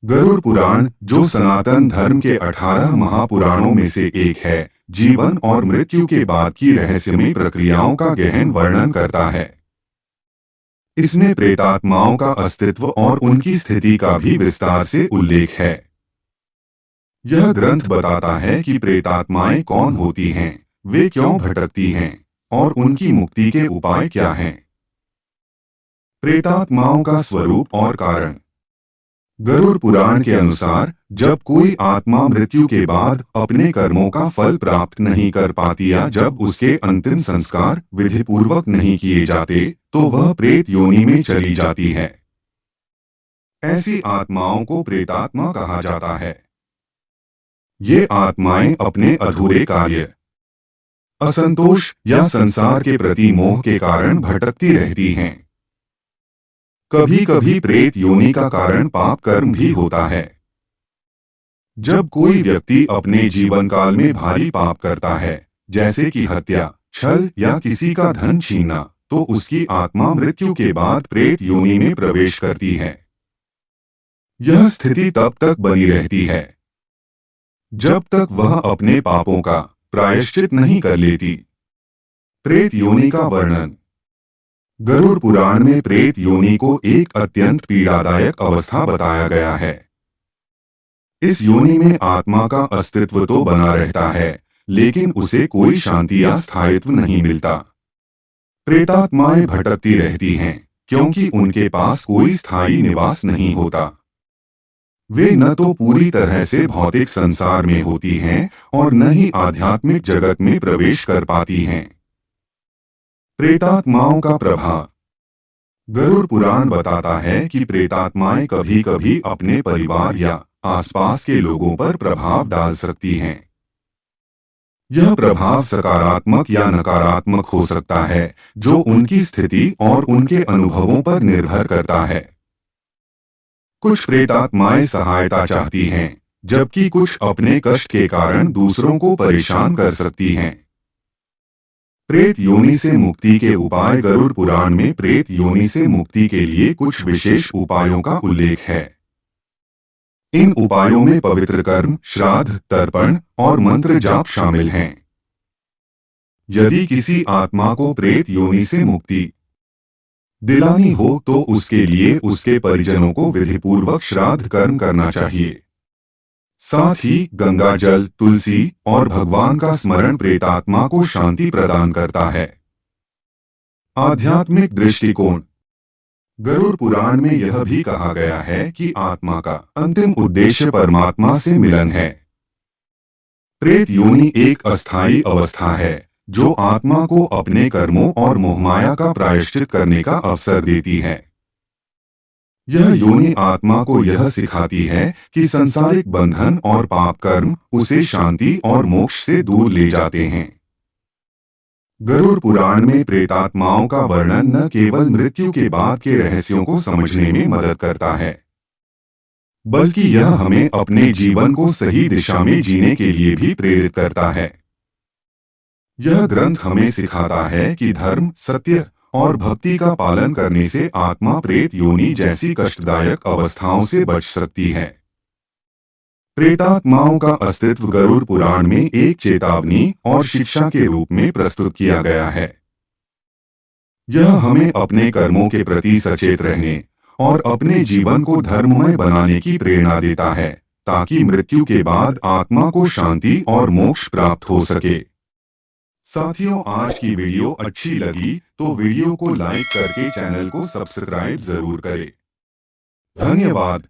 गरुड़ पुराण, जो सनातन धर्म के 18 महापुराणों में से एक है, जीवन और मृत्यु के बाद की रहस्यमयी प्रक्रियाओं का गहन वर्णन करता है। इसमें प्रेतात्माओं का अस्तित्व और उनकी स्थिति का भी विस्तार से उल्लेख है। यह ग्रंथ बताता है कि प्रेतात्माएं कौन होती हैं, वे क्यों भटकती हैं, और उनकी मुक्ति के उपाय क्या हैं। प्रेतात्माओं का स्वरूप और कारण। गरुड़ पुराण के अनुसार, जब कोई आत्मा मृत्यु के बाद अपने कर्मों का फल प्राप्त नहीं कर पाती या जब उसके अंतिम संस्कार विधिपूर्वक नहीं किए जाते, तो वह प्रेत योनि में चली जाती है। ऐसी आत्माओं को प्रेतात्मा कहा जाता है। ये आत्माएं अपने अधूरे कार्य, असंतोष या संसार के प्रति मोह के कारण भटकती रहती हैं। कभी कभी प्रेत योनि का कारण पाप कर्म भी होता है। जब कोई व्यक्ति अपने जीवन काल में भारी पाप करता है, जैसे कि हत्या, छल या किसी का धन छीनना, तो उसकी आत्मा मृत्यु के बाद प्रेत योनि में प्रवेश करती है। यह स्थिति तब तक बनी रहती है जब तक वह अपने पापों का प्रायश्चित नहीं कर लेती। प्रेत योनि का वर्णन। गरुड़ पुराण में प्रेत योनि को एक अत्यंत पीड़ादायक अवस्था बताया गया है। इस योनि में आत्मा का अस्तित्व तो बना रहता है, लेकिन उसे कोई शांति या स्थायित्व नहीं मिलता। प्रेतात्माएं भटकती रहती हैं, क्योंकि उनके पास कोई स्थायी निवास नहीं होता। वे न तो पूरी तरह से भौतिक संसार में होती हैं और न ही आध्यात्मिक जगत में प्रवेश कर पाती हैं। प्रेतात्माओं का प्रभाव। गरुड़ पुराण बताता है कि प्रेतात्माएं कभी कभी अपने परिवार या आसपास के लोगों पर प्रभाव डाल सकती हैं। यह प्रभाव सकारात्मक या नकारात्मक हो सकता है, जो उनकी स्थिति और उनके अनुभवों पर निर्भर करता है। कुछ प्रेतात्माएं सहायता चाहती हैं, जबकि कुछ अपने कष्ट के कारण दूसरों को परेशान कर सकती हैं। प्रेत योनि से मुक्ति के उपाय। गरुड़ पुराण में प्रेत योनि से मुक्ति के लिए कुछ विशेष उपायों का उल्लेख है। इन उपायों में पवित्र कर्म, श्राद्ध, तर्पण और मंत्र जाप शामिल हैं। यदि किसी आत्मा को प्रेत योनि से मुक्ति दिलानी हो, तो उसके लिए उसके परिजनों को विधिपूर्वक श्राद्ध कर्म करना चाहिए। साथ ही गंगा जल, तुलसी और भगवान का स्मरण प्रेतात्मा को शांति प्रदान करता है। आध्यात्मिक दृष्टिकोण। गरुड़ पुराण में यह भी कहा गया है कि आत्मा का अंतिम उद्देश्य परमात्मा से मिलन है। प्रेत योनि एक अस्थायी अवस्था है, जो आत्मा को अपने कर्मों और मोहमाया का प्रायश्चित करने का अवसर देती है। यह योनि आत्मा को यह सिखाती है कि सांसारिक बंधन और पाप कर्म उसे शांति और मोक्ष से दूर ले जाते हैं। गरुड़ पुराण में प्रेतात्माओं का वर्णन न केवल मृत्यु के बाद के रहस्यों को समझने में मदद करता है, बल्कि यह हमें अपने जीवन को सही दिशा में जीने के लिए भी प्रेरित करता है। यह ग्रंथ हमें सिखाता है कि धर्म, सत्य और भक्ति का पालन करने से आत्मा प्रेत योनि जैसी कष्टदायक अवस्थाओं से बच सकती है। प्रेतात्माओं का अस्तित्व गरुड़ पुराण में एक चेतावनी और शिक्षा के रूप में प्रस्तुत किया गया है। यह हमें अपने कर्मों के प्रति सचेत रहने और अपने जीवन को धर्ममय बनाने की प्रेरणा देता है, ताकि मृत्यु के बाद आत्मा को शांति और मोक्ष प्राप्त हो सके। साथियों, आज की वीडियो अच्छी लगी तो वीडियो को लाइक करके चैनल को सब्सक्राइब जरूर करें। धन्यवाद।